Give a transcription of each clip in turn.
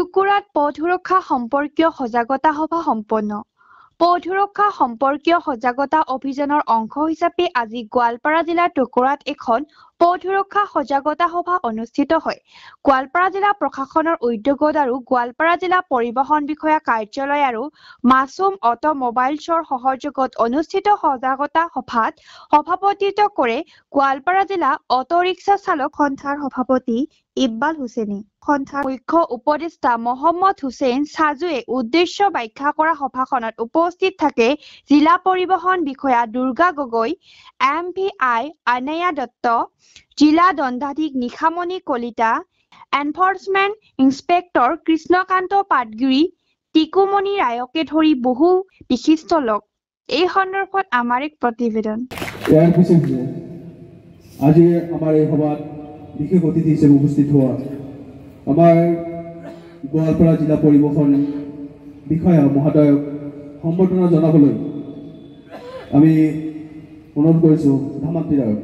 টুকুৰাত পথ সুৰক্ষা সম্পৰ্কীয় সজাগতা সভা সম্পন্ন। পথ সুৰক্ষা সম্পৰ্কীয় সজাগতা অভিযানৰ অংশ হিচাপে আজি গোৱালপাৰা জিলাৰ টুকুৰাত এখন পথ সুৰক্ষা সজাগতা সভা অনুষ্ঠিত হয়। গোৱালপাৰা জিলা প্ৰশাসনৰ উদ্যোগত আৰু গোৱালপাৰা জিলা পৰিবহণ বিষয়া কাৰ্যালয় আৰু মাছুম অটোমোবাইলছৰ সহযোগত অনুষ্ঠিত সজাগতা সভাত সভাপতিত্ব কৰে গোৱালপাৰা জিলা অটো ৰিক্সা চালক সন্থাৰ সভাপতি ইকবাল হুছেইনে। সন্থাৰ মুখ্য উপদেষ্টা মহম্মদ হুছেইন সাজুৱে উদ্দেশ্য ব্যাখ্যা কৰা সভাখনত উপস্থিত থাকে জিলা পৰিবহণ বিষয়া দুৰ্গা গগৈ, MVI আনায়া দত্ত, জিলা দণ্ডাধীশ নিশামণি কলিতা, এনফৰ্চমেণ্ট ইন্সপেক্টৰ কৃষ্ণকান্ত পাটগুৰি, টিকুমণি ৰায়কে ধৰি বহু বিশিষ্ট লোক। এই সন্দৰ্ভত আমাৰ এক প্ৰতিবেদন। ইয়াৰ পিছতে আজি আমাৰ এই সভাত বিশেষ অতিথি হিচাপে উপস্থিত হোৱা আমাৰ গোৱালপাৰা জিলা পৰিবহণ বিষয়া মহোদয়ক সম্বৰ্ধনা জনাবলৈ আমি অনুৰোধ কৰিছোঁ ধামান্তি ৰায়ক।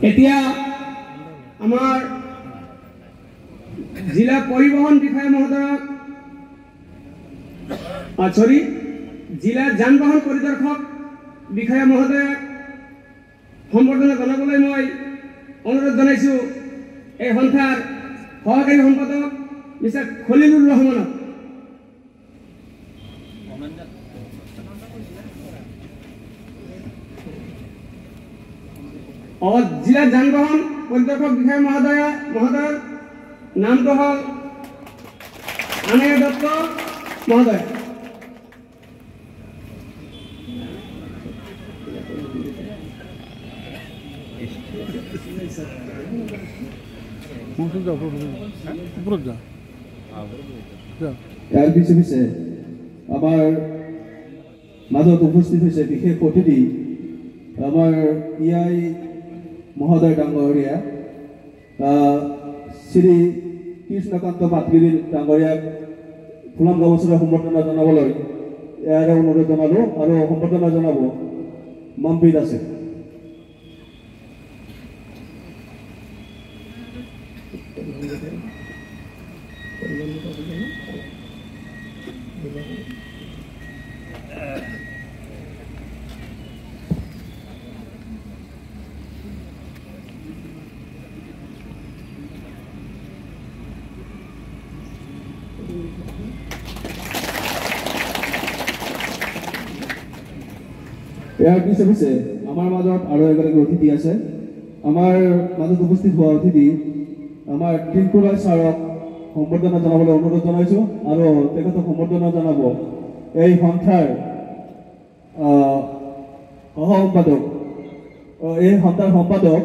এতিয়া আমাৰ জিলা পৰিবহণ বিষয়া মহোদয়ক জিলা যান বাহন পৰিদৰ্শক বিষয়া মহোদয়ক সম্বৰ্ধনা জনাবলৈ মই অনুৰোধ জনাইছোঁ এই সন্থাৰ সহকাৰী সম্পাদক মিষ্টাৰ খলিলুৰ ৰহমানক। জিলা যান বাহন পৰিদৰ্শক বিষয়া মহোদয়ৰ নামটো হ'ল আনায়া দত্ত মহোদয়। ইয়াৰ পিছে আমাৰ মাজত উপস্থিত হৈছে বিশেষ অতিথি আমাৰ ইয়াই মহোদয় ডাঙৰীয়া শ্ৰী কৃষ্ণকান্ত পাটগুৰি ডাঙৰীয়াক ফুলাম গামোচাৰে সম্বৰ্ধনা জনাবলৈ ইয়াৰে অনুৰোধ জনালোঁ আৰু সম্বৰ্ধনা জনাব মম্পিত আছে। ইয়াৰ পিছে আমাৰ মাজত আৰু এগৰাকী অতিথি আছে। আমাৰ মাজত উপস্থিত হোৱা অতিথি আমাৰ ত্ৰিপুৰা ছাৰক সম্বৰ্ধনা জনাবলৈ অনুৰোধ জনাইছোঁ আৰু তেখেতক সম্বৰ্ধনা জনাব এই সন্থাৰ সহ সম্পাদক এই সন্থাৰ সম্পাদক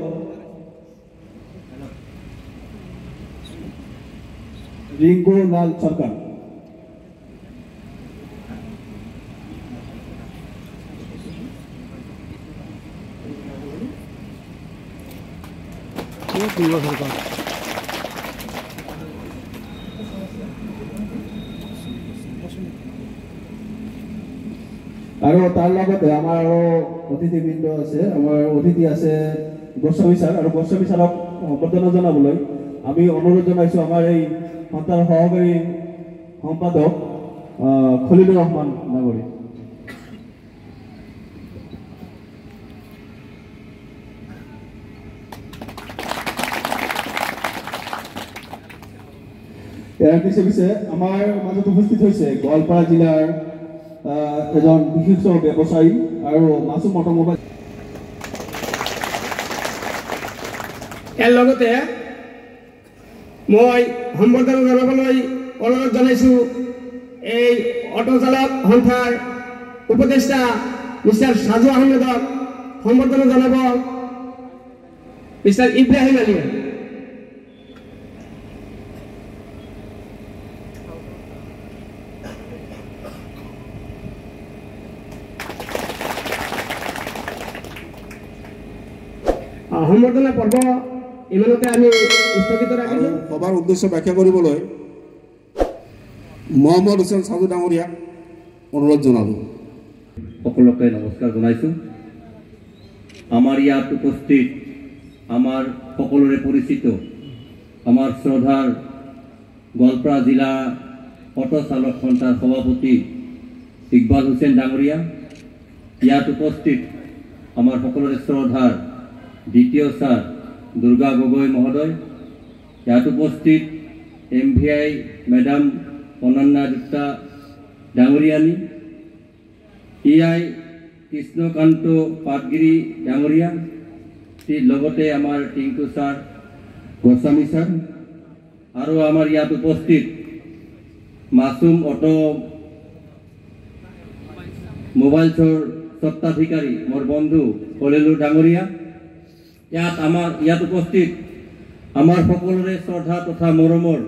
ৰিংকু লাল চৰকাৰ। আৰু তাৰ লগতে আমাৰ আৰু অতিথিবৃন্দ আছে। আমাৰ অতিথি আছে গোস্বামী ছাৰ, আৰু গোস্বামী ছাৰক সম্বৰ্ধনা জনাবলৈ আমি অনুৰোধ জনাইছোঁ আমাৰ এই সন্থাৰ সহকাৰী সম্পাদক খলিলুৰ ৰহমান ডাঙৰীয়া। ইয়াৰ পিছে আমাৰ মাজত উপস্থিত হৈছে গোৱালপাৰা জিলাৰ এজন বিশিষ্ট ব্যৱসায়ী আৰু মাছুম অটোমোবাইল। ইয়াৰ লগতে মই সম্বৰ্ধনা জনাবলৈ অনুৰোধ জনাইছোঁ এই অটো চালক সন্থাৰ উপদেষ্টা মিষ্টাৰ সাজু আহমেদক সম্বৰ্ধনা জনাব মিষ্টাৰ ইব্ৰাহিম আলীয়ে। সম্বৰ্ধনা পৰ্ব ইমানতে আমি স্থগিত ৰাখিছোঁ। সভাৰ উদ্দেশ্য ব্যাখ্যা কৰিবলৈ মহম্মদ হুছেইন সাজু ডাঙৰীয়াক অনুৰোধ জনালোঁ। সকলোকে নমস্কাৰ জনাইছোঁ। আমাৰ ইয়াত উপস্থিত আমাৰ সকলোৰে পৰিচিত আমাৰ শ্ৰদ্ধাৰ গোৱালপাৰা জিলা অটো চালক সন্থাৰ সভাপতি ইকবাল হুছেইন ডাঙৰীয়া, ইয়াত উপস্থিত আমাৰ সকলোৰে শ্ৰদ্ধাৰ দ্বিতীয় ছাৰ দুৰ্গা গগৈ মহোদয়, ইয়াত উপস্থিত MVI মেডাম অনন্যা দত্তা ডাঙৰীয়ানী, EI কৃষ্ণকান্ত পাটগিৰি ডাঙৰীয়া, লগতে আমাৰ টিংকু ছাৰ, গোস্বামী ছাৰ, আৰু আমাৰ ইয়াত উপস্থিত মাছুম অটো মোবাইলছৰ স্বত্বাধিকাৰী মোৰ বন্ধু কলেলু ডাঙৰীয়া, ইয়াত উপস্থিত আমাৰ সকলোৰে শ্ৰদ্ধা তথা মৰমৰ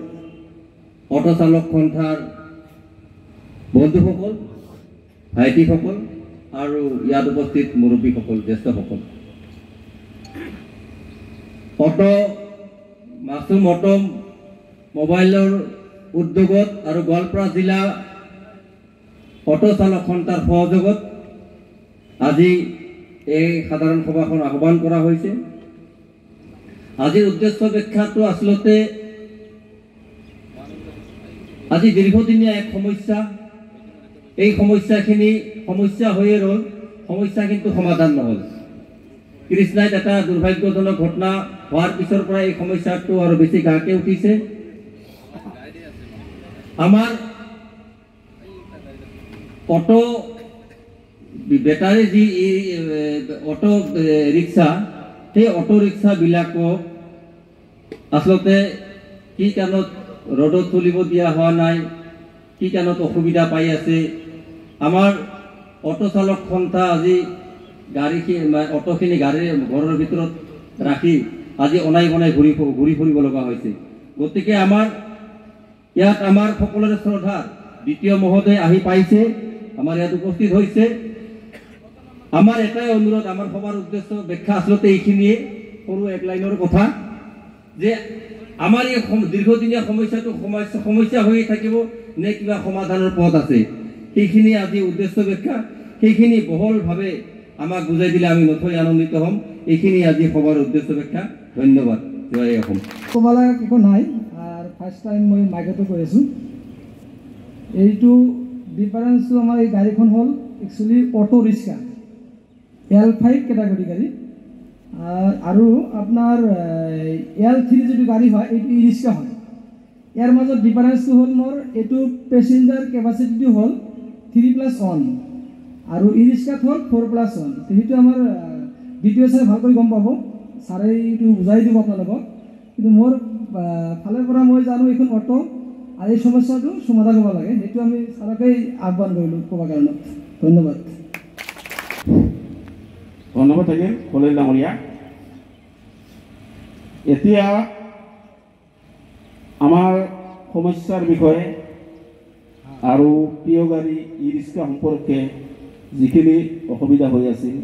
অটো চালক সন্থাৰ বন্ধুসকল, ভাইটিসকল আৰু ইয়াত উপস্থিত মুৰব্বীসকল, জ্যেষ্ঠসকল। মাছুম অটো মোবাইলৰ উদ্যোগত আৰু গোৱালপাৰা জিলা অটো চালক সন্থাৰ সহযোগত আজি এই সাধাৰণ সভাখন আহ্বান কৰা হৈছে। আজিৰ উদ্দেশ্য ব্যাখ্যাটো আচলতে আজি দীৰ্ঘদিনীয়া এক সমস্যা, এই সমস্যাখিনি সমস্যা হৈয়ে ৰ'ল, সমস্যা কিন্তু সমাধান নহ'ল। কৃষ্ণাইত এটা দুৰ্ভাগ্যজনক ঘটনা হোৱাৰ পিছৰ পৰা এই সমস্যাটো আৰু বেছি গাকে উঠিছে। আমাৰ অটো বেটাৰী যি অটো ৰিক্সা, সেই অটো ৰিক্সাবিলাকক আচলতে কি কাৰণত ৰ'দত চলিব দিয়া হোৱা নাই, কি কাৰণত অসুবিধা পাই আছে। আমাৰ অটো চালক সন্থা আজি অটোখিনি গাড়ীৰ ঘৰৰ ভিতৰত ৰাখি আজি অনাই বনাই ঘূৰি ফুৰিব লগা হৈছে। গতিকে ইয়াত আমাৰ সকলোৰে শ্ৰদ্ধা দ্বিতীয় মহোদয় আহি পাইছে, আমাৰ ইয়াত উপস্থিত হৈছে। আমাৰ এটাই অনুৰোধ, আমাৰ সভাৰ উদ্দেশ্য ব্যাখ্যা আচলতে এইখিনিয়ে, সৰু এক লাইনৰ কথা, যে আমাৰ এই দীৰ্ঘদিনীয়া সমস্যাটো সমস্যা হৈয়ে থাকিব নে কিবা সমাধানৰ পথ আছে, সেইখিনি আজি উদ্দেশ্য ব্যাখ্যা, সেইখিনি বহলভাৱে আমাক বুজাই দিলে আমি নথৈ আনন্দিত হ'ম। এইখিনি আজি সভাৰ উদ্দেশ্য ব্যাখ্যা। ধন্যবাদ। জয় অসম। ক'বলৈ একো নাই, আৰু ফাৰ্ষ্ট টাইম মই মাইকতো কৈ আছোঁ। এইটো ডিফাৰেঞ্চটো আমাৰ এই গাড়ীখন হ'ল actually auto rickshaw, L5 category গাড়ী, আৰু আপোনাৰ L3 যিটো গাড়ী হয় এইটো ই ৰিক্সা হয়। ইয়াৰ মাজত ডিফাৰেঞ্চটো হ'ল মোৰ এইটো পেচেঞ্জাৰ কেপাচিটিটো হ'ল 3+1 আৰু ই ৰিক্সাত হ'ল 4+1। সেইটো আমাৰ দ্বিতীয় ছাৰে ভালকৈ গম পাব, ছাৰে এইটো বুজাই দিব আপোনালোকক। কিন্তু মোৰ ফালৰ পৰা মই জানো এইখন অটো আৰু এই সমস্যাটো সমাধান হ'ব লাগে, সেইটো আমি ছাৰকেই আহ্বান কৰিলোঁ ক'ব কাৰণে। ধন্যবাদ। ধন্যবাদ থাকিল কলেল ডাঙৰীয়া। এতিয়া আমাৰ সমস্যাৰ বিষয়ে আৰু প্ৰিয় গাড়ী ই ৰিক্সা সম্পৰ্কে যিখিনি অসুবিধা হৈ আছিল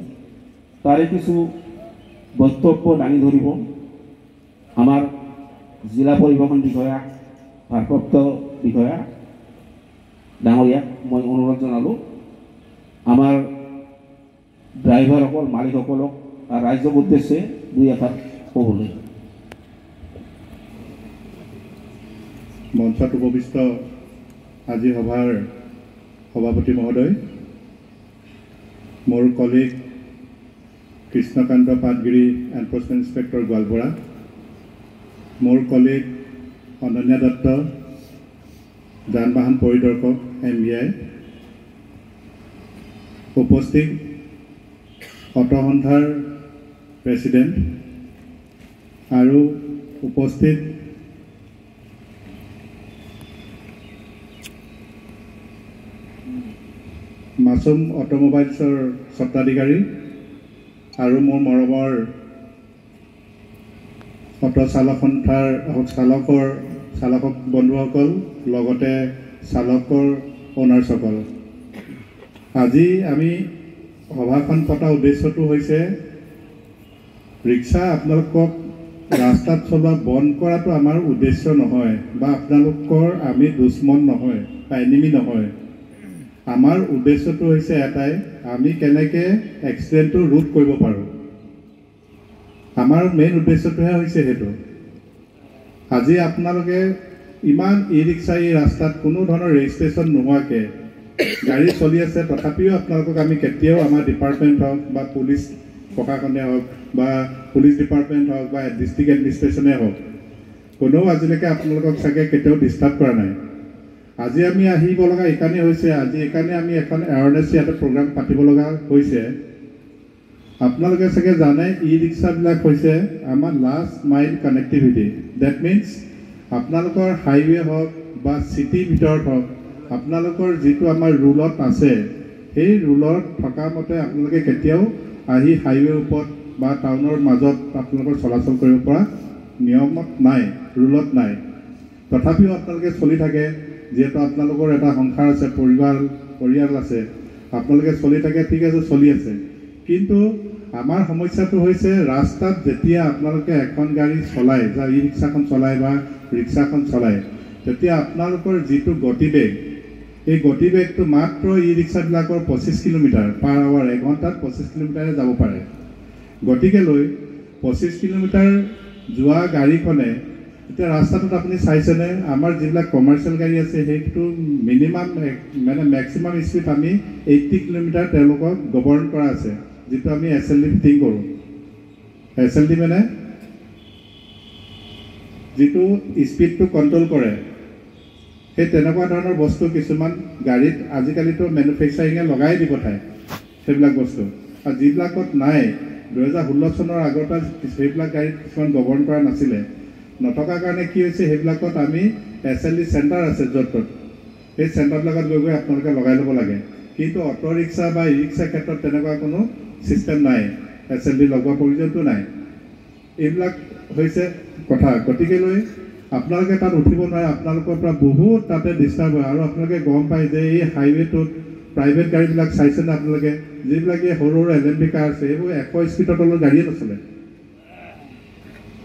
তাৰে কিছু বক্তব্য দাঙি ধৰিব আমাৰ জিলা পৰিবহণ বিষয়া, ভাৰপ্ৰাপ্ত বিষয়া ডাঙৰীয়াক মই অনুৰোধ জনালোঁ আমাৰ ড্ৰাইভাৰসকল, মালিকসকলক আৰু ৰাইজক উদ্দেশ্যে দুই এষাৰ ক'বলৈ। মঞ্চত উপবিষ্ট আজি সভাৰ সভাপতি মহোদয়, মোৰ colleague Krishnakanta Patgiri, enforcement inspector Goalpara, মোৰ কলিগ অনন্যা দত্ত, যান বাহন পৰিদৰ্শক MVI, উপস্থিত অটো সন্থাৰ প্ৰেচিডেণ্ট আৰু উপস্থিত মাছুম অটোমোবাইলছৰ স্বত্বাধিকাৰী আৰু মোৰ মৰমৰ অটো চালক সন্থাৰ চালক বন্ধুসকল, লগতে চালকৰ অনাৰ্ছসকল, আজি আমি সভাখন পতা উদ্দেশ্যটো হৈছে ৰিক্সা আপোনালোকক ৰাস্তাত চলোৱা বন্ধ কৰাটো আমাৰ উদ্দেশ্য নহয় বা আপোনালোকৰ আমি দুশ্মন নহয়। বা এনিমি নহয়। আমাৰ উদ্দেশ্যটো হৈছে এটাই, আমি কেনেকৈ এক্সিডেণ্টটো ৰোধ কৰিব পাৰোঁ। আমাৰ মেইন উদ্দেশ্যটোহে হৈছে সেইটো। আজি আপোনালোকে ইমান ই ৰিক্সা এই ৰাস্তাত কোনো ধৰণৰ ৰেজিষ্ট্ৰেশ্যন নোহোৱাকৈ গাড়ী চলি আছে, তথাপিও আপোনালোকক আমি কেতিয়াও আমাৰ ডিপাৰ্টমেণ্ট হওক বা পুলিচ প্ৰশাসনে হওক বা পুলিচ ডিপাৰ্টমেণ্ট হওক বা ডিষ্ট্ৰিক্ট এডমিনিষ্ট্ৰেশ্যনে হওক, কোনেও আজিলৈকে আপোনালোকক চাগে কেতিয়াও ডিষ্টাৰ্ব কৰা নাই। আজি আমি আহিব লগা এইকাৰণে হৈছে, আজি এইকাৰণে আমি এখন এৱাৰনেছ ইয়াতে প্ৰগ্ৰাম পাতিব লগা হৈছে। আপোনালোকে চাগে জানে ই ৰিক্সাবিলাক হৈছে আমাৰ last mile connectivity. That means আপোনালোকৰ হাইৱে হওক বা চিটিৰ ভিতৰত হওক, আপোনালোকৰ যিটো আমাৰ ৰুলত আছে, সেই ৰুলত থকা মতে আপোনালোকে কেতিয়াও আহি হাইৱেৰ ওপৰত বা টাউনৰ মাজত আপোনালোকৰ চলাচল কৰিব পৰা নিয়মত নাই, ৰুলত নাই। তথাপিও আপোনালোকে চলি থাকে, যিহেতু আপোনালোকৰ এটা সংসাৰ আছে, পৰিয়াল আছে, আপোনালোকে চলি থাকে, ঠিক আছে, চলি আছে। কিন্তু আমাৰ সমস্যাটো হৈছে ৰাস্তাত যেতিয়া আপোনালোকে এখন গাড়ী চলায়, বা ই ৰিক্সাখন চলায় বা ৰিক্সাখন চলায়, তেতিয়া আপোনালোকৰ যিটো গতিবেগ, এই গতিবেগটো মাত্ৰ ই ৰিক্সাবিলাকৰ 25 কিলোমিটাৰ পাৰ আৱাৰ, এঘণ্টাত 25 কিলোমিটাৰে যাব পাৰে। গতিকে লৈ 25 কিলোমিটাৰ যোৱা গাড়ীখনে এতিয়া ৰাস্তাটোত আপুনি চাইছেনে, আমাৰ যিবিলাক কমাৰ্চিয়েল গাড়ী আছে সেইটো মিনিমাম মানে মেক্সিমাম স্পীড আমি 80 কিলোমিটাৰ তেওঁলোকক গভৰ্ণ কৰা আছে, যিটো আমি SLD ফিটিং কৰোঁ। SLD মানে যিটো স্পীডটো কণ্ট্ৰল কৰে, সেই তেনেকুৱা ধৰণৰ বস্তু কিছুমান গাড়ীত আজিকালিতো মেনুফেকচাৰিঙে লগাই দি পঠায় সেইবিলাক বস্তু। আৰু যিবিলাকত নাই, 2016 চনৰ আগতে সেইবিলাক গাড়ীত কিছুমান গভৰ্ণ কৰা নাছিলে, নথকাৰ কাৰণে কি হৈছে, সেইবিলাকত আমি SLD চেণ্টাৰ আছে য'ত ত'ত, সেই চেণ্টাৰবিলাকত গৈ আপোনালোকে লগাই ল'ব লাগে। কিন্তু অটো ৰিক্সা বা ই ৰিক্সাৰ ক্ষেত্ৰত তেনেকুৱা কোনো ছিষ্টেম নাই, SLD লগোৱা প্ৰয়োজনটো নাই। এইবিলাক হৈছে কথা। গতিকে লৈ আপোনালোকে তাত উঠিব নোৱাৰে, আপোনালোকৰ পৰা বহুত তাতে ডিষ্টাৰ্ব হয়। আৰু আপোনালোকে গম পায় যে এই হাইৱেটোত প্ৰাইভেট গাড়ীবিলাক চাইছেনে আপোনালোকে, যিবিলাক এই সৰু সৰু LMB কাৰ আছে, এইবোৰ 100 স্পীডৰ তলৰ গাড়ীয়ে নচলে,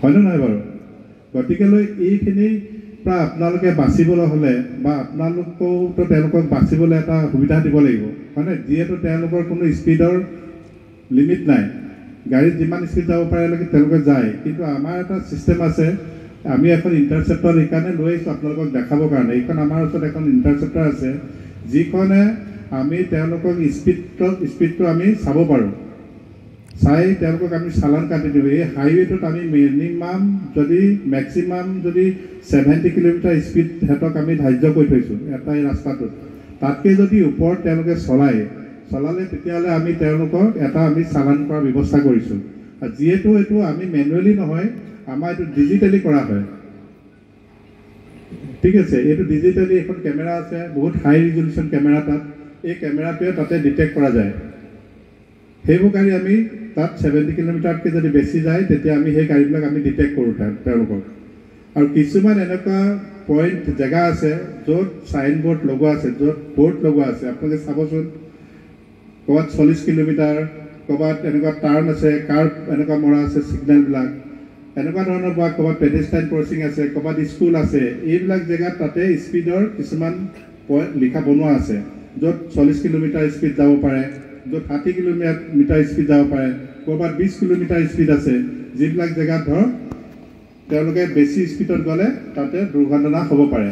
হয়নে নহয় বাৰু? গতিকে লৈ এইখিনিৰ পৰা আপোনালোকে বাচিবলৈ হ'লে বা আপোনালোকেও তেওঁলোকক বাচিবলৈ এটা সুবিধা দিব লাগিব, হয়নে? যিহেতু তেওঁলোকৰ কোনো স্পীডৰ লিমিট নাই, গাড়ীত যিমান স্পীড যাব পাৰে তেওঁলোকে যায়। কিন্তু আমাৰ এটা ছিষ্টেম আছে, আমি এখন ইণ্টাৰচেপ্টৰ সেইকাৰণে লৈ আহিছোঁ আপোনালোকক দেখাবৰ কাৰণে। এইখন আমাৰ ওচৰত এখন ইণ্টাৰচেপ্টৰ আছে, যিখনে আমি তেওঁলোকক স্পীডটো আমি চাব পাৰোঁ, চাই তেওঁলোকক আমি চালান কাটি দিওঁ। এই হাইৱেটোত আমি মিনিমাম যদি মেক্সিমাম যদি 70 কিলোমিটাৰ স্পীড সিহঁতক আমি ধাৰ্য কৰি থৈছোঁ এটা এই ৰাস্তাটোত। তাতকৈ যদি ওপৰত তেওঁলোকে চলালে তেতিয়াহ'লে আমি তেওঁলোকক এটা আমি চালান কৰাৰ ব্যৱস্থা কৰিছোঁ। আৰু যিহেতু এইটো আমি মেনুৱেলি নহয়, আমাৰ এইটো ডিজিটেলি কৰা হয়, ঠিক আছে। এইটো ডিজিটেলি এখন কেমেৰা আছে, বহুত হাই ৰিজলিউশ্যন কেমেৰা তাত, এই কেমেৰাটোৱে তাতে ডিটেক্ট কৰা যায়। সেইবোৰ গাড়ী আমি তাত 70 কিলোমিটাৰতকৈ যদি বেছি যায়, তেতিয়া আমি সেই গাড়ীবিলাক আমি ডিটেক্ট কৰোঁ তেওঁলোকক। আৰু কিছুমান এনেকুৱা পইণ্ট জেগা আছে য'ত চাইন বৰ্ড লগোৱা আছে, য'ত বৰ্ড লগোৱা আছে, আপোনালোকে চাবচোন, ক'ৰবাত 40 কিলোমিটাৰ, ক'ৰবাত এনেকুৱা টাৰ্ণ আছে, কাৰ্ভ এনেকুৱা মৰা আছে, ছিগনেলবিলাক এনেকুৱা ধৰণৰ, বা ক'ৰবাত পেডেষ্ট্ৰিয়ান ক্ৰচিং আছে, ক'ৰবাত স্কুল আছে, এইবিলাক জেগাত তাতে স্পীডৰ কিছুমান পইণ্ট লিখা বনোৱা আছে, য'ত 40 কিলোমিটাৰ স্পীড যাব পাৰে, য'ত 60 কিলোমিটাৰ স্পীড যাব পাৰে, ক'ৰবাত 20 কিলোমিটাৰ স্পীড আছে। যিবিলাক জেগাত ধৰক তেওঁলোকে বেছি স্পীডত গ'লে তাতে দুৰ্ঘটনা হ'ব পাৰে,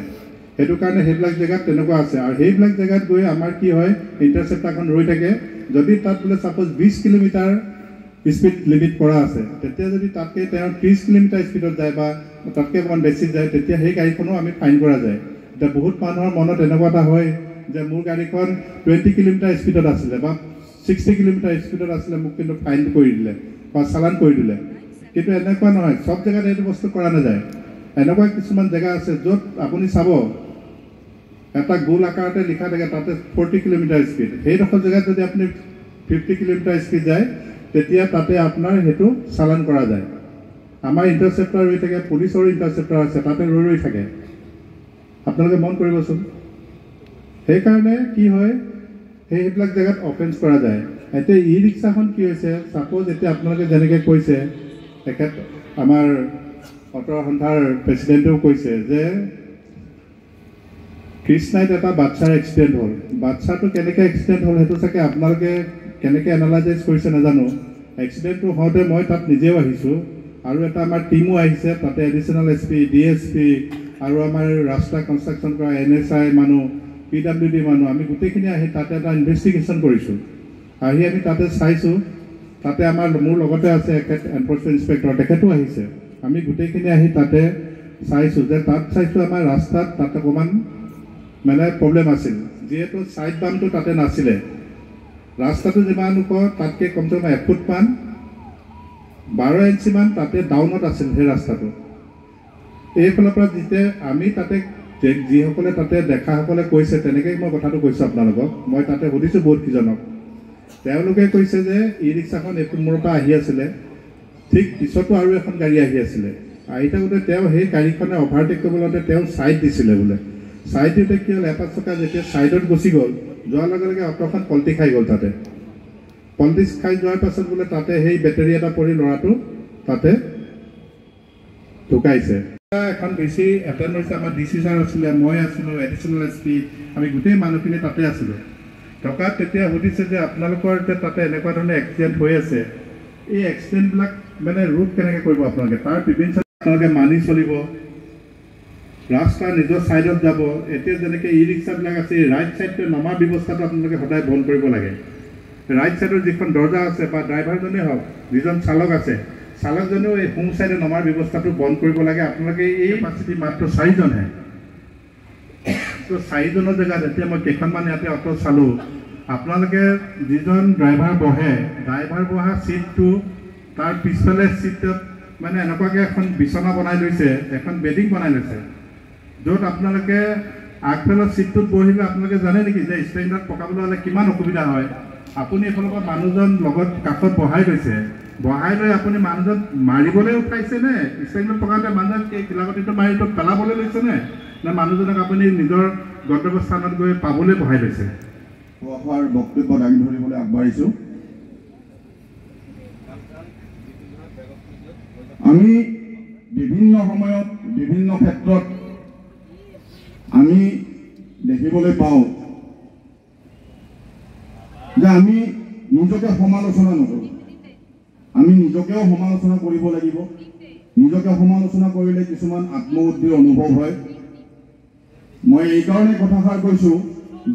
সেইটো কাৰণে সেইবিলাক জেগাত তেনেকুৱা আছে। আৰু সেইবিলাক জেগাত গৈ আমাৰ কি হয়, ইণ্টাৰচেপ্টাৰখন ৰৈ থাকে। যদি তাত বোলে ছাপ'জ 20 কিলোমিটাৰ স্পীড লিমিট কৰা আছে, তেতিয়া যদি তাতকৈ তেওঁ 30 কিলোমিটাৰ স্পীডত যায় বা তাতকৈ অকণমান বেছি যায়, তেতিয়া সেই গাড়ীখনো আমি ফাইন কৰা যায়। এতিয়া বহুত মানুহৰ মনত এনেকুৱা এটা হয় যে মোৰ গাড়ীখন 20 কিলোমিটাৰ স্পীডত আছিলে বা 60 কিলোমিটাৰ স্পীডত আছিলে, মোক কিন্তু ফাইন কৰি দিলে বা চালান কৰি দিলে। কিন্তু এনেকুৱা নহয়, চব জেগাত এইটো বস্তু কৰা নাযায়। এনেকুৱা কিছুমান জেগা আছে য'ত আপুনি চাব এটা গোল আকাৰতে লিখা থাকে, তাতে 40 কিলোমিটাৰ স্পীড, সেইডোখৰ জেগাত যদি আপুনি 50 কিলোমিটাৰ স্পীড যায়, তেতিয়া তাতে আপোনাৰ সেইটো চালান কৰা যায়। আমাৰ ইণ্টাৰচেপ্টাৰ ৰৈ থাকে, পুলিচৰো ইণ্টাৰচেপ্টাৰ আছে, তাতে ৰৈ থাকে, আপোনালোকে মন কৰিবচোন। সেইকাৰণে কি হয়, সেইবিলাক জেগাত অফেন্স কৰা যায়। এতিয়া ই ৰিক্সাখন কি হৈছে, ছাপ'জ এতিয়া আপোনালোকে যেনেকৈ কৈছে, তেখেত আমাৰ অটো সন্থাৰ প্ৰেচিডেণ্টেও কৈছে যে কৃষ্ণাইত এটা বাচ্চাৰ এক্সিডেণ্ট হ'ল। বাচ্চাটো কেনেকৈ এক্সিডেণ্ট হ'ল সেইটো চাগে আপোনালোকে কেনেকৈ এনালাইজ কৰিছে নাজানো। এক্সিডেণ্টটো হওঁতে মই তাত নিজেও আহিছোঁ আৰু এটা আমাৰ টীমো আহিছে, তাতে এডিশ্যনেল SP, DSP আৰু আমাৰ ৰাস্তা কনষ্ট্ৰাকশ্যন কৰা NSI মানুহ, PWD মানুহ, আমি গোটেইখিনি আহি তাতে এটা ইনভেষ্টিগেশ্যন কৰিছোঁ। আহি আমি তাতে চাইছোঁ, তাতে মোৰ লগতে আছে এনফৰ্চমেণ্ট ইনস্পেক্টৰ, তেখেতো আহিছে। আমি গোটেইখিনি আহি তাতে চাইছোঁ যে তাত চাইছোঁ আমাৰ ৰাস্তাত তাত অকণমান মানে প্ৰব্লেম আছিল, যিহেতু ছাইড বামটো তাতে নাছিলে। ৰাস্তাটো যিমান ওখ তাতকৈ কমচে কম 1 ফুটমান 12 ইঞ্চিমান তাতে ডাউনত আছিল সেই ৰাস্তাটো। এইফালৰ পৰা যেতিয়া আমি তাতে যিসকলে তাতে দেখাসকলে কৈছে, তেনেকৈ মই কথাটো কৈছোঁ আপোনালোকক। মই তাতে সুধিছোঁ বহুত কেইজনক, তেওঁলোকে কৈছে যে ই ৰিক্সাখন এইখন মূৰৰ পৰা আহি আছিলে, ঠিক পিছতো আৰু এখন গাড়ী আহি আছিলে। আহি থাকোঁতে তেওঁ সেই গাড়ীখনে অভাৰটেক কৰিব লওঁতে তেওঁ ছাইড দিছিলে বোলে। ছাইড দিওঁতে কি হ'ল, এটা চকা যেতিয়া ছাইডত গুচি গ'ল, যোৱাৰ লগে লগে অটোখন পল্টি খাই গ'ল। তাতে পল্টি খাই যোৱাৰ পাছত বোলে তাতে সেই বেটেৰী এটা পৰি ল'ৰাটো তাতে ঢুকাইছে। এখন বেছি এটেণ্ড হৈছে, আমাৰ DC ছাৰ আছিলে, মই আছিলোঁ, এডিশ্যনেল SP, আমি গোটেই মানুহখিনি তাতে আছিলোঁ। টকাত তেতিয়া সুধিছে যে আপোনালোকৰ তাতে এনেকুৱা ধৰণে এক্সিডেণ্ট হৈ আছে, এই এক্সিডেণ্টবিলাক মানে ৰোধ কেনেকৈ কৰিব আপোনালোকে, তাৰ প্ৰিভেনশ্যন আপোনালোকে মানি চলিব, ৰাস্তা নিজৰ ছাইডত যাব। এতিয়া যেনেকৈ ই ৰিক্সাবিলাক আছে, ৰাইট ছাইডটো নমাৰ ব্যৱস্থাটো আপোনালোকে সদায় বন্ধ কৰিব লাগে। ৰাইট ছাইডৰ যিখন দৰ্জা আছে বা ড্ৰাইভাৰজনেই হওক, যিজন চালক আছে, চালকজনেও এই সোঁ ছাইডে নমাৰ ব্যৱস্থাটো বন্ধ কৰিব লাগে। আপোনালোকে এই কেপাচিটি মাত্ৰ 4জনহে, তো 4জনৰ জেগাত এতিয়া মই কেইখনমান ইয়াতে অটো চালোঁ, আপোনালোকে যিজন ড্ৰাইভাৰ বহে, ড্ৰাইভাৰ বহা ছিটটো তাৰ পিছফালে ছিটত মানে এনেকুৱাকৈ এখন বিচনা বনাই লৈছে, এখন বেডিং বনাই লৈছে, য'ত আপোনালোকে আগফালৰ ছিটটোত বহিলে আপোনালোকে জানে নেকি যে ষ্টেণ্ডত পকাবলৈ হ'লে কিমান অসুবিধা হয়। আপুনি এইফালৰ পৰা মানুহজন লগত কাষত বহাই লৈছে, বহাই লৈ আপুনি মানুহজন মাৰিবলৈ উঠাইছেনে, ষ্টেণ্ডত পকাওঁতে মানুহজন কিলাগতিটো মাৰিটো পেলাবলৈ লৈছেনে, নে মানুহজনক আপুনি নিজৰ গন্তব্য স্থানত গৈ পাবলৈ বহাই লৈছে? হোৱাৰ বক্তব্য দাঙি ধৰিবলৈ আগবাঢ়িছোঁ। আমি বিভিন্ন সময়ত বিভিন্ন ক্ষেত্ৰত আমি দেখিবলৈ পাওঁ যে আমি নিজকে সমালোচনা নকৰোঁ, আমি নিজকেও সমালোচনা কৰিব লাগিব। নিজকে সমালোচনা কৰিলে কিছুমান আত্মউদ্ধিৰ অনুভৱ হয়। মই এইকাৰণে কথাষাৰ কৈছোঁ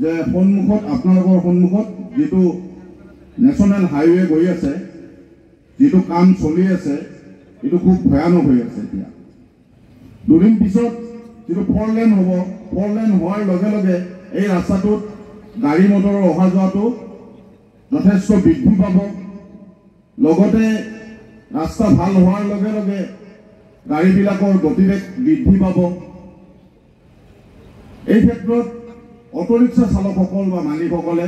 যে সন্মুখত আপোনালোকৰ সন্মুখত যিটো নেশ্যনেল হাইৱে গৈ আছে, যিটো কাম চলি আছে, এইটো খুব ভয়ানক হৈ আছে। এতিয়া দুদিন পিছত যিটো 4 লেন হ'ব, 4 লেন হোৱাৰ লগে লগে এই ৰাস্তাটোত গাড়ী মটৰৰ অহা যোৱাটো যথেষ্ট বৃদ্ধি পাব। লগতে ৰাস্তা ভাল হোৱাৰ লগে লগে গাড়ীবিলাকৰ গতিবেগ বৃদ্ধি পাব। এই ক্ষেত্ৰত অটোৰিক্সা চালকসকল বা মালিকসকলে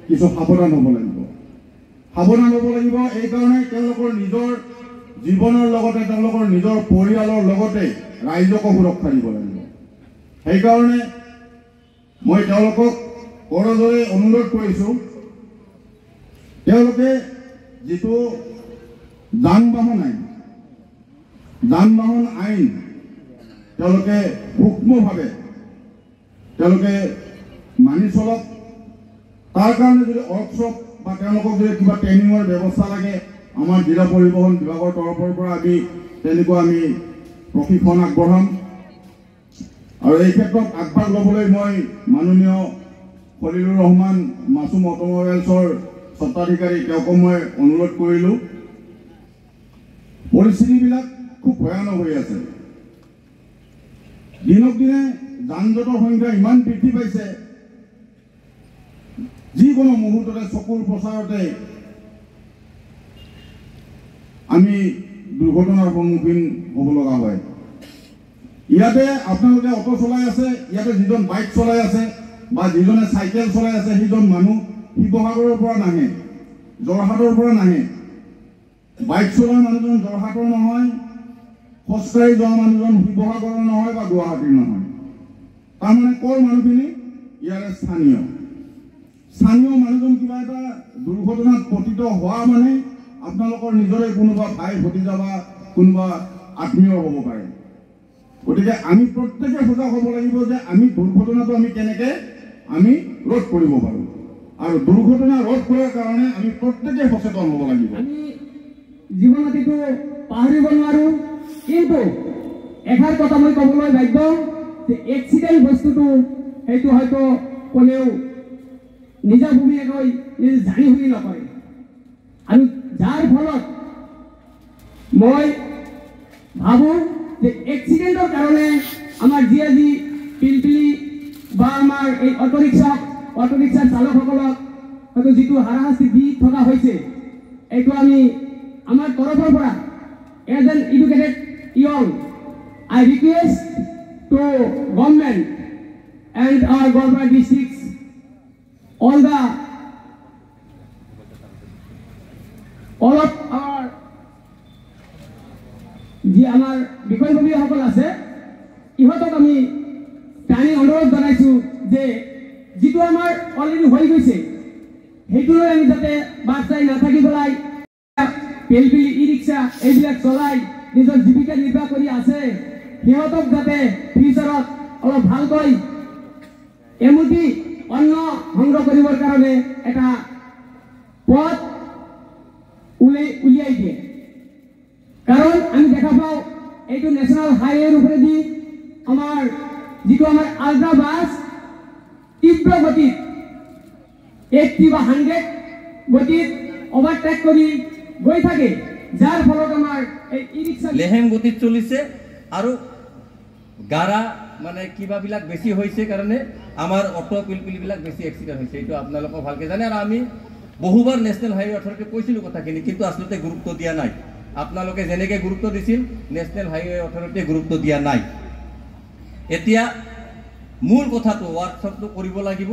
কিছু সাৱধান হ'ব লাগিব। সাৱধান হ'ব লাগিব এইকাৰণে তেওঁলোকৰ নিজৰ জীৱনৰ লগতে তেওঁলোকৰ নিজৰ পৰিয়ালৰ লগতে ৰাইজকো সুৰক্ষা দিব লাগিব। সেইকাৰণে মই তেওঁলোকক কৰজোৰে অনুৰোধ কৰিছোঁ, তেওঁলোকে যিটো যান বাহন আইন তেওঁলোকে সূক্ষ্মভাৱে তেওঁলোকে মানি চলক। তাৰ কাৰণে যদি ৱৰ্কশ্বপ বা তেওঁলোকক যদি কিবা ট্ৰেইনিঙৰ ব্যৱস্থা লাগে, আমাৰ জিলা পৰিবহণ বিভাগৰ তৰফৰ পৰা আমি তেনেকুৱা আমি প্ৰশিক্ষণ আগবঢ়াম। আৰু এই ক্ষেত্ৰত আগভাগ ল'বলৈ মই মাননীয় খলিলুৰ ৰহমান মাছুম অট'মবাইলছৰ স্বত্বাধিকাৰী তেওঁকো মই অনুৰোধ কৰিলোঁ। পৰিস্থিতিবিলাক খুব ভয়ানক হৈ আছে। দিনক দিনে যান জঁটৰ সংখ্যা ইমান বৃদ্ধি পাইছে, যিকোনো মুহূৰ্ততে চকুৰ প্ৰচাৰতে আমি দুৰ্ঘটনাৰ সন্মুখীন হ'ব লগা হয়। ইয়াতে আপোনালোকে অটো চলাই আছে, ইয়াতে যিজন বাইক চলাই আছে বা যিজনে চাইকেল চলাই আছে, সেইজন মানুহ শিৱসাগৰৰ পৰা নাহে, যোৰহাটৰ পৰা নাহে। বাইক চলোৱা মানুহজন যোৰহাটৰ নহয়, খোজকাঢ়ি যোৱা মানুহজন শিৱসাগৰৰ নহয় বা গুৱাহাটীৰ নহয়। তাৰমানে ক'ৰ মানুহখিনি ইয়াৰে স্থানীয় মানুহজন কিবা এটা দুৰ্ঘটনাত পতিত হোৱা মানে আপোনালোকৰ নিজৰে কোনোবা ভাই ভতিজা বা কোনোবা আত্মীয় হ'ব পাৰে। গতিকে আমি প্ৰত্যেকে সজাগ হ'ব লাগিব যে আমি দুৰ্ঘটনাটো আমি কেনেকৈ আমি ৰোধ কৰিব পাৰোঁ আৰু দুৰ্ঘটনা ৰোধ কৰাৰ কাৰণে আমি প্ৰত্যেকে সচেতন হ'ব লাগিব। আমি জীৱনটিটো পাহৰিব নোৱাৰোঁ, কিন্তু এষাৰ কথা মই ক'বলৈ বাধ্য যে এক্সিডেণ্ট বস্তুটো সেইটো হয়তো কোনেও নিজাববীয়াকৈ জানি শুনি নকৰে আৰু যাৰ ফলত মই ভাবোঁ যে এক্সিডেণ্টৰ কাৰণে আমাৰ যি আজি পিলপিলি বা আমাৰ এই অটোৰিক্সাৰ চালকসকলক হয়তো যিটো হাৰাশাস্তি দি থকা হৈছে এইটো আমি আমাৰ তৰফৰ পৰা as an educated young I request to government and our government districts, all of our যি আমাৰ বিষয়ববীয়াসকল আছে ইহঁতক আমি টানি অনুৰোধ জনাইছোঁ যে যিটো আমাৰ অলৰেডি হৈ গৈছে সেইটোলৈ আমি যাতে বাট চাই নাথাকি পেলাই পিলপিলি ই ৰিক্সা এইবিলাক চলাই নিজৰ জীৱিকা নিৰ্বাহ কৰি আছে সিহঁতক যাতে ফিউচাৰত অলপ ভালকৈ এমুঠি অন্ন সংগ্ৰহ কৰিবৰ কাৰণে এটা পথ উলিয়াই দিয়ে। কাৰণ আমি দেখা পাওঁ এইটো নেশ্যনেল হাইৱেৰ ওপৰেদি আমাৰ যিটো আমাৰ আল্ট্ৰা বাছ তীব্ৰ গতিত 80 বা 100 গতিত অভাৰটেক কৰি গৈ থাকে, যাৰ ফলত আমাৰ এই ই ৰিক্সা লেহেম গতিত চলিছে আৰু গাড়া মানে কিবাবিলাক বেছি হৈছে কাৰণে আমাৰ অটো পিলপিলিবিলাক বেছি এক্সিডেণ্ট হৈছে। এইটো আপোনালোকক ভালকৈ জানে আৰু আমি বহুবাৰ নেশ্যনেল হাইৱে অথৰিটিক কৈছিলোঁ কথাখিনি, কিন্তু আচলতে গুৰুত্ব দিয়া নাই। আপোনালোকে যেনেকৈ গুৰুত্ব দিছিল নেশ্যনেল হাইৱে অথৰিটিয়ে গুৰুত্ব দিয়া নাই। এতিয়া মূল কথাটো ৱৰ্কশ্বপটো কৰিব লাগিব।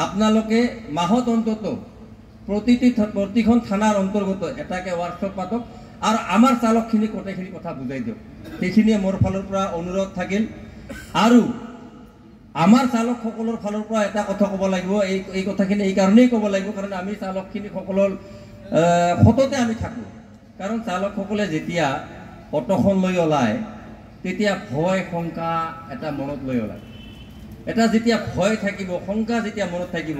আপোনালোকে মাহত অন্তত প্ৰতিখন থানাৰ অন্তৰ্গত এটাকৈ ৱৰ্কশ্বপ পাতক আৰু আমাৰ চালকখিনি গোটেইখিনি কথা বুজাই দিয়ক। সেইখিনিয়ে মোৰ ফালৰ পৰা অনুৰোধ থাকিল। আৰু আমাৰ চালকসকলৰ ফালৰ পৰা এটা কথা ক'ব লাগিব, এই কথাখিনি এইকাৰণেই ক'ব লাগিব কাৰণ আমি চালকখিনি সকলৰ সততে আমি থাকোঁ। কাৰণ চালকসকলে যেতিয়া অটোখন লৈ ওলায় তেতিয়া ভয় শংকা এটা মনত লৈ ওলায়। এটা যেতিয়া ভয় থাকিব, শংকা যেতিয়া মনত থাকিব,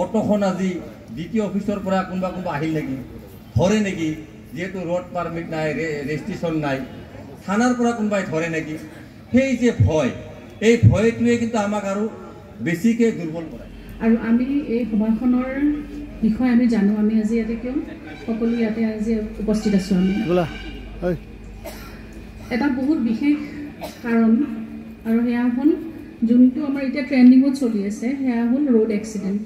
অটোখন আজি দ্বিতীয় অফিচৰ পৰা কোনোবা আহিল নেকি, ধৰে নেকি, যিহেতু ৰোড পাৰ্মিট নাই, ৰেজিষ্ট্ৰেশ্যন নাই, থানাৰ পৰা কোনোবাই ধৰে নেকি, সেই যে ভয়, এই ভয়টোৱে কিন্তু আমাক আৰু বেছিকৈ দুৰ্বল কৰে। আৰু আমি এই সভাখনৰ বিষয়ে আমি জানো, আমি আজি ইয়াতে কিয় সকলো ইয়াতে আজি উপস্থিত আছোঁ। আমি এটা বহুত বিশেষ কাৰণ, আৰু সেয়া হ'ল যোনটো আমাৰ এতিয়া ট্ৰেণ্ডিঙত চলি আছে, সেয়া হ'ল ৰোড এক্সিডেণ্ট।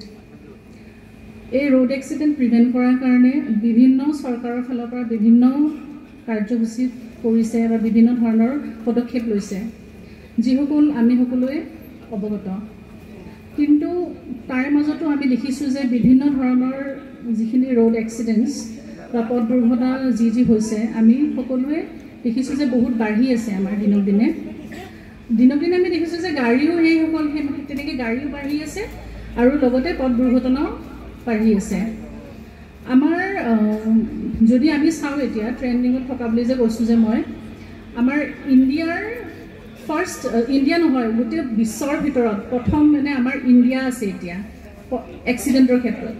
এই ৰোড এক্সিডেণ্ট প্ৰিভেণ্ট কৰাৰ কাৰণে বিভিন্ন চৰকাৰৰ ফালৰ পৰা বিভিন্ন কাৰ্যসূচী কৰিছে বা বিভিন্ন ধৰণৰ পদক্ষেপ লৈছে, যিসকল আমি সকলোৱে অৱগত। কিন্তু তাৰে মাজতো আমি দেখিছোঁ যে বিভিন্ন ধৰণৰ যিখিনি ৰোড এক্সিডেণ্টছ বা পথ দুৰ্ঘটনা যি হৈছে, আমি সকলোৱে দেখিছোঁ যে বহুত বাঢ়ি আছে আমাৰ দিনক দিনে। আমি দেখিছোঁ যে গাড়ীও তেনেকৈ গাড়ীও বাঢ়ি আছে আৰু লগতে পথ দুৰ্ঘটনাও বাঢ়ি আছে। আমাৰ যদি আমি চাওঁ এতিয়া ট্ৰেণ্ডিঙত থকা বুলি যে কৈছোঁ যে মই, আমাৰ ইণ্ডিয়াৰ ফাৰ্ষ্ট, ইণ্ডিয়া নহয় গোটেই বিশ্বৰ ভিতৰত প্ৰথম মানে আমাৰ ইণ্ডিয়া আছে এতিয়া এক্সিডেণ্টৰ ক্ষেত্ৰত।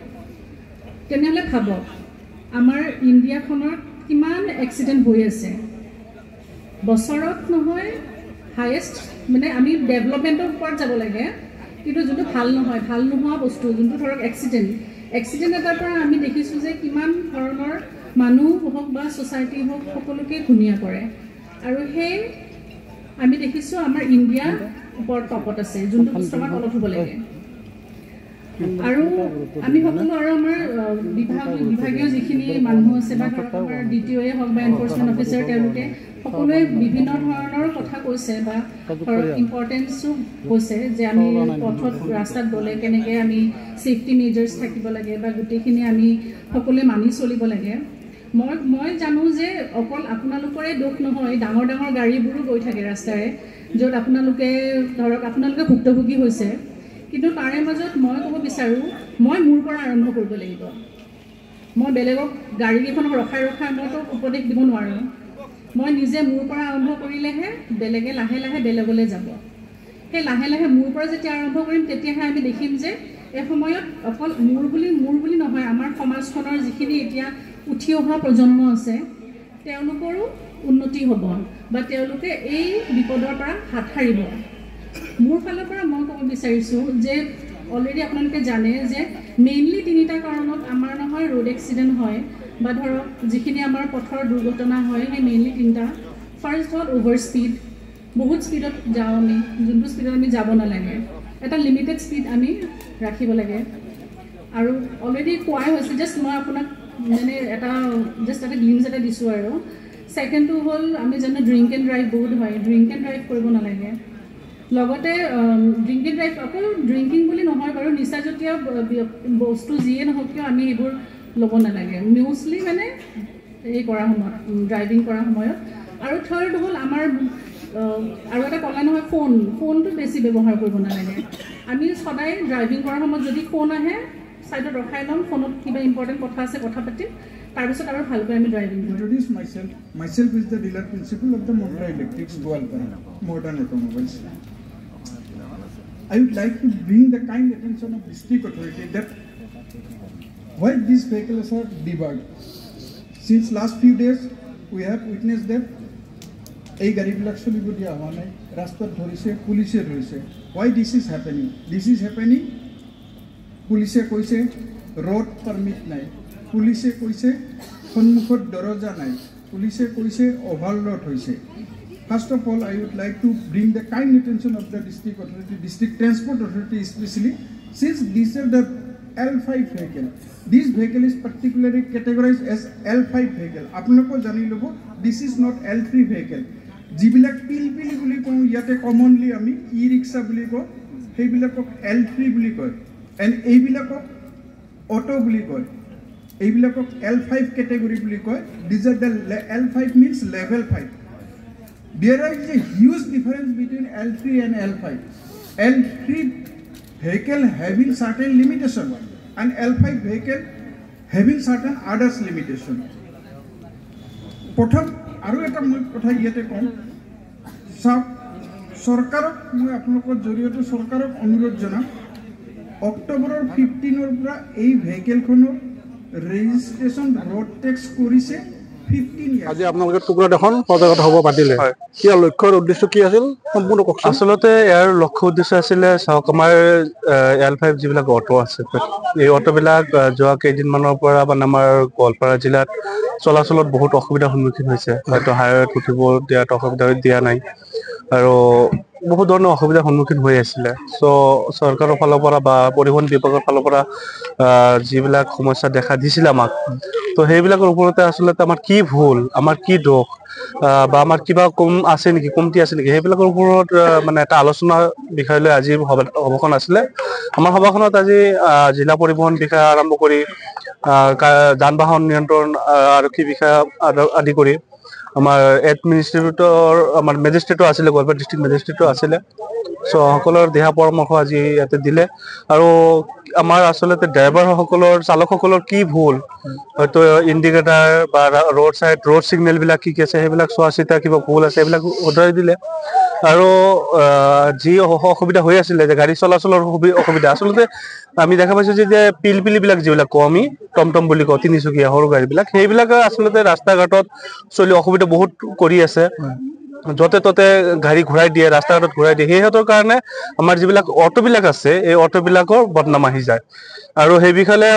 তেনেহ'লে ভাবক আমাৰ ইণ্ডিয়াখনত কিমান এক্সিডেণ্ট হৈ আছে বছৰত। নহয় হায়েষ্ট, মানে আমি ডেভেলপমেণ্টৰ ওপৰত যাব লাগে, কিন্তু যোনটো ভাল নোহোৱা বস্তু, যোনটো ধৰক এক্সিডেণ্ট এটাৰ পৰা আমি দেখিছোঁ যে কিমান ধৰণৰ মানুহ হওক বা ছ'চাইটি হওক সকলোকে ঘূণীয়া কৰে। আৰু সেই আমি দেখিছোঁ আমাৰ ইণ্ডিয়া ওপৰত টপত আছে, যোনটো বস্তু আমাৰ তলত হ'ব লাগে। আৰু আমি সকলো আৰু আমাৰ বিভাগীয় যিখিনি মানুহ আছে বা ধৰক আমাৰ DTOয়ে হওক বা এনফৰ্চমেণ্ট অফিচাৰ, তেওঁলোকে সকলোৱে বিভিন্ন ধৰণৰ কথা কৈছে বা ধৰক ইম্পৰ্টেঞ্চো কৈছে যে আমি পথত ৰাস্তাত গ'লে কেনেকৈ আমি ছেফটি মেজাৰ্ছ থাকিব লাগে বা গোটেইখিনি আমি সকলোৱে মানি চলিব লাগে। মই জানো যে অকল আপোনালোকৰে দোষ নহয়, ডাঙৰ ডাঙৰ গাড়ীবোৰো গৈ থাকে ৰাস্তাৰে, য'ত আপোনালোকে ভুক্তভোগী হৈছে। কিন্তু তাৰে মাজত মই ক'ব বিচাৰোঁ, মই মোৰ পৰা আৰম্ভ কৰিব লাগিব। মই বেলেগক গাড়ীকেইখন ৰখাই মইতো উপদেশ দিব নোৱাৰোঁ। মই নিজে মোৰ পৰা আৰম্ভ কৰিলেহে বেলেগে লাহে লাহে বেলেগলৈ যাব সেই লাহে লাহে মোৰ পৰা যেতিয়া আৰম্ভ কৰিম তেতিয়াহে আমি দেখিম যে এই সময়ত অকল মোৰ বুলি নহয় আমাৰ সমাজখনৰ যিখিনি এতিয়া উঠি অহা প্ৰজন্ম আছে তেওঁলোকৰো উন্নতি হ'ব বা তেওঁলোকে এই বিপদৰ পৰা হাত সাৰিব মোৰ ফালৰ পৰা মই ক'ব বিচাৰিছোঁ যে অলৰেডি আপোনালোকে জানে যে মেইনলি 3টা কাৰণত আমাৰ নহয় ৰোড এক্সিডেণ্ট হয় বা ধৰক যিখিনি আমাৰ পথৰ দুৰ্ঘটনা হয় সেই মেইনলি 3টা ফাৰ্ষ্ট হ'ল অভাৰ স্পীড বহুত স্পীডত যাওঁ আমি যোনটো স্পীডত আমি যাব নালাগে এটা লিমিটেড স্পীড আমি ৰাখিব লাগে আৰু অলৰেডি কোৱাই হৈছে জাষ্ট মই আপোনাক মানে এটা জাষ্ট এটা গ্লিমছ এটা দিছোঁ আৰু ছেকেণ্ডটো হ'ল আমি জানো ড্ৰিংক এণ্ড ড্ৰাইভ বহুত হয় ড্ৰিংক এণ্ড ড্ৰাইভ কৰিব নালাগে লগতে ড্ৰিংক এণ্ড ড্ৰাইভ অকল ড্ৰিংকিং বুলি নহয় বাৰু নিচাজাতীয় বস্তু যিয়ে নহওক কিয় আমি এইবোৰ ল'ব নালাগে মিউচলি মানে এই কৰা সময়ত ড্ৰাইভিং কৰাৰ সময়ত আৰু থাৰ্ড হ'ল আমাৰ আৰু এটা ক'লা নহয় ফোনটো বেছি ব্যৱহাৰ কৰিব নালাগে আমি সদায় ড্ৰাইভিং কৰাৰ সময়ত যদি ফোন আহে সাইডত ৰখাই ল'ম ফোনত কিবা ইম্পৰ্টেণ্ট কথা আছে কথা পাতিম তাৰপিছত আৰু ভালকৈ আমি ড্ৰাইভিং কৰিম Introduce myself is the dealer principal of the Mundra Electrics Goalpara Modern Automobiles. I would like to bring the kind attention of district authority that why these vehicles are debarred. Since last few days we have witnessed that এই গাড়ীবিলাক চলিব দিয়া হোৱা নাই ৰাস্তাত ধৰিছে পুলিচে ধৰিছে why this is happening পুলিচে কৈছে road permit নাই পুলিচে কৈছে সন্মুখত দৰজা নাই পুলিচে কৈছে overload হৈছে first of all I would like to bring the kind attention of the district authority district transport authority especially since these are the L5 vehicle this vehicle is particularly categorized as L5 vehicle আপোনালোকে জানি ল'ব this is not L3 vehicle যিবিলাক পিলপিলি বুলি কওঁ ইয়াতে commonly আমি ই rickshaw বুলি কওঁ সেইবিলাকক L3 বুলি কয় এণ্ড এইবিলাকক অটো বুলি কয় এইবিলাকক L5 কেটেগৰী বুলি কয় these are the L5 means level 5 there is a huge difference between L3 and L5 L3 vehicle having certain limitation and L5 vehicle having certain others limitation প্ৰথম আৰু এটা মই কথা ইয়াতে কম চৰকাৰক মই আপোনালোকৰ জৰিয়তে চৰকাৰক অনুৰোধ জনাম অক্টোবৰৰ 15ৰ পৰা এই ভেহিকেলখনৰ ৰেজিষ্ট্ৰেশ্যন ৰোড টেক্স কৰিছে 15 ইয়াৰ আজি আপোনালোকে টুকুৰা এখন সজাগতা হ'ব পাতিলে ইয়াৰ লক্ষ্যৰ উদ্দেশ্য কি আছিল সম্পূৰ্ণ কওকচোন আচলতে ইয়াৰ লক্ষ্য উদ্দেশ্য আছিলে চাওক আমাৰ L5 যিবিলাক অটো আছে এই অটোবিলাক যোৱা কেইদিনমানৰ পৰা মানে আমাৰ গোৱালপাৰা জিলাত চলাচলত বহুত অসুবিধাৰ সন্মুখীন হৈছে হয়তো হাইৱেত উঠিব দিয়াত অসুবিধা দিয়া নাই আৰু বহুত ধৰণৰ অসুবিধাৰ সন্মুখীন হৈ আছিলে চ' চৰকাৰৰ ফালৰ পৰা বা পৰিবহণ বিভাগৰ ফালৰ পৰা যিবিলাক সমস্যা দেখা দিছিলে আমাক তো সেইবিলাকৰ ওপৰতে আচলতে আমাৰ কি ভুল আমাৰ কি দোষ বা আমাৰ কিবা কমতি আছে নেকি সেইবিলাকৰ ওপৰত মানে এটা আলোচনাৰ বিষয় লৈ আজি সভাখন আছিলে আমাৰ সভাখনত আজি জিলা পৰিবহণ বিষয়া আৰম্ভ কৰি যান বাহন নিয়ন্ত্ৰণ আৰক্ষী বিষয়া আদি কৰি আমাৰ এডমিনিষ্ট্ৰেটৰ আমাৰ মেজিষ্ট্ৰেটো আছিলে গোৱালপাৰা ডিষ্ট্ৰিক্ট মেজিষ্ট্ৰেটো আছিলে চ' সকলৰ দিহা পৰামৰ্শ আজি ইয়াতে দিলে আৰু আমাৰ আচলতে ড্ৰাইভাৰসকলৰ চালকসকলৰ কি ভুল হয়তো ইণ্ডিকেটাৰ বা ৰোড চিগনেল বিলাক কি আছে সেইবিলাক চোৱা চিতা কিবা ভুল আছে সেইবিলাক শুধৰাই দিলে আৰু যি অসুবিধা হৈ আছিলে যে গাড়ী চলাচলৰ অসুবিধা আচলতে আমি দেখা পাইছো যে পিলপিলি বিলাক যিবিলাক কওঁ আমি টমটম বুলি কওঁ তিনিচকীয়া সৰু গাড়ীবিলাক সেইবিলাক আচলতে ৰাস্তা ঘাটত চলি অসুবিধা বহুত কৰি আছে য'তে ত'তে গাড়ী ঘূৰাই দিয়ে ৰাস্তা ঘাটত ঘূৰাই দিয়ে সিহঁতৰ কাৰণে আমাৰ যিবিলাক অটোবিলাক আছে এই অটোবিলাকৰ বদনাম আহি যায় আৰু সেই বিষয়ে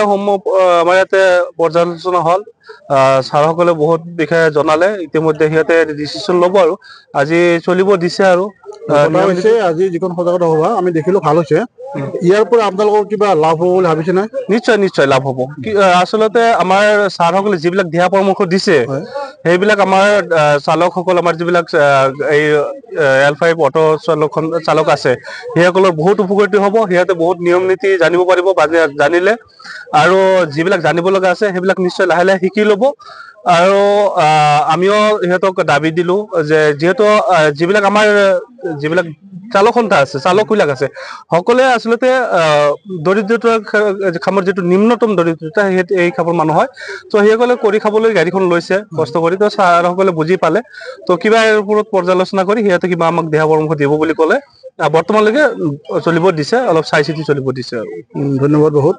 আমাৰ ইয়াতে পৰ্যালোচনা হ'ল ছাৰসকলে বহুত বিষয়ে জনালে ইতিমধ্যে সিহঁতে ডিচিশ্যন ল'ব আৰু আজি চলিব দিছে আৰু আজি যিখন সজাগতা সভা আমি দেখিলো ভাল হৈছে ইয়াৰ পৰা আপোনালোকৰ কিবা লাভ হ'ব বুলি ভাবিছে নে নিশ্চয় লাভ হ'ব আচলতে আমাৰ ছাৰসকলে যিবিলাক দিহা পৰামৰ্শ দিছে সেইবিলাক আমাৰ চালকসকল আমাৰ যিবিলাক এই L5 অটো চালক আছে সেইসকলৰ বহুত উপকৃত হ'ব সিহঁতে বহুত নিয়ম নীতি জানিব পাৰিব জানিলে আৰু যিবিলাক জানিব লগা আছে সেইবিলাক নিশ্চয় লাহে লাহে শিকিব শিকি ল'ব আৰু আমিও ইহঁতক দাবী দিলো যে যিহেতু যিবিলাক আমাৰ যিবিলাক চালক সন্থা আছে চালকবিলাক আছে সকলোৱে আচলতে দৰিদ্ৰতাৰ খামৰ যিটো নিম্নতম দৰিদ্ৰতা এই খামৰ মানুহ হয় তো সেইসকলে কৰি খাবলৈ গাড়ীখন লৈছে কষ্ট কৰি তো ছাৰসকলে বুজি পালে তো কিবা ইয়াৰ ওপৰত পৰ্যালোচনা কৰি সিহঁতে কিবা আমাক দিহা পৰামৰ্শ দিব বুলি ক'লে বৰ্তমানলৈকে চলিব দিছে অলপ চাই চিতি চলিব দিছে আৰু ধন্যবাদ বহুত